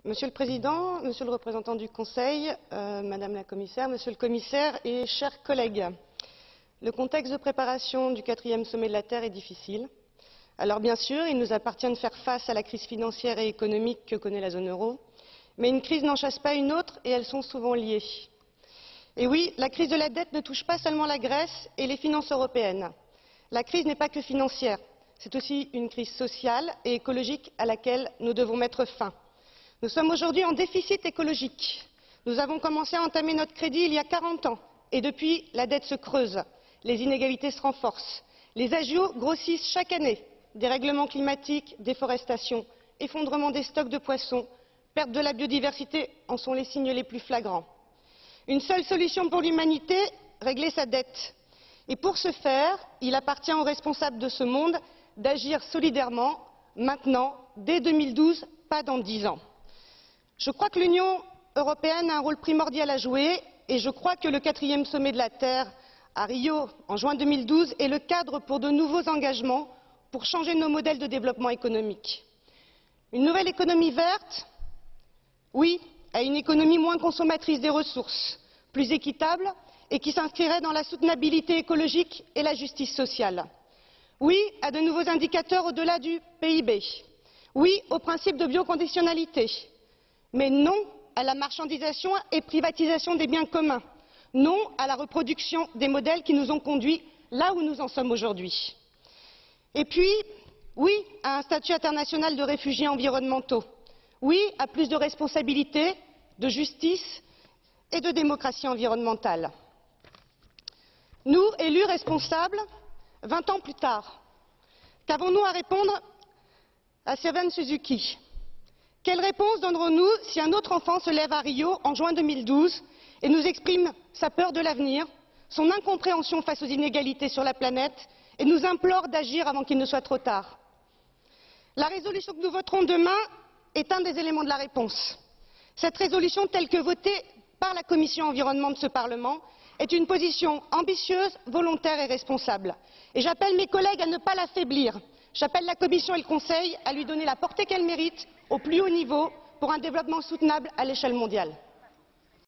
Monsieur le Président, Monsieur le représentant du Conseil, Madame la Commissaire, Monsieur le Commissaire et chers collègues, le contexte de préparation du 4e sommet de la Terre est difficile. Alors bien sûr, il nous appartient de faire face à la crise financière et économique que connaît la zone euro, mais une crise n'en chasse pas une autre et elles sont souvent liées. Et oui, la crise de la dette ne touche pas seulement la Grèce et les finances européennes. La crise n'est pas que financière, c'est aussi une crise sociale et écologique à laquelle nous devons mettre fin. Nous sommes aujourd'hui en déficit écologique. Nous avons commencé à entamer notre crédit il y a 40 ans et depuis, la dette se creuse, les inégalités se renforcent, les agios grossissent chaque année. Dérèglement climatique, déforestation, effondrement des stocks de poissons, perte de la biodiversité en sont les signes les plus flagrants. Une seule solution pour l'humanité, régler sa dette. Et pour ce faire, il appartient aux responsables de ce monde d'agir solidairement, maintenant, dès 2012, pas dans 10 ans. Je crois que l'Union européenne a un rôle primordial à jouer et je crois que le 4e sommet de la Terre à Rio, en juin 2012, est le cadre pour de nouveaux engagements pour changer nos modèles de développement économique. Une nouvelle économie verte, oui, à une économie moins consommatrice des ressources, plus équitable et qui s'inscrirait dans la soutenabilité écologique et la justice sociale. Oui, à de nouveaux indicateurs au-delà du PIB. Oui, au principe de bioconditionnalité. Mais non à la marchandisation et privatisation des biens communs. Non à la reproduction des modèles qui nous ont conduits là où nous en sommes aujourd'hui. Et puis, oui à un statut international de réfugiés environnementaux. Oui à plus de responsabilité, de justice et de démocratie environnementale. Nous, élus responsables, 20 ans plus tard, qu'avons-nous à répondre à Seven Suzuki? Quelle réponse donnerons-nous si un autre enfant se lève à Rio en juin 2012 et nous exprime sa peur de l'avenir, son incompréhension face aux inégalités sur la planète et nous implore d'agir avant qu'il ne soit trop tard? La résolution que nous voterons demain est un des éléments de la réponse. Cette résolution, telle que votée par la Commission environnement de ce Parlement, est une position ambitieuse, volontaire et responsable. Et j'appelle mes collègues à ne pas l'affaiblir. J'appelle la Commission et le Conseil à lui donner la portée qu'elle mérite au plus haut niveau pour un développement soutenable à l'échelle mondiale.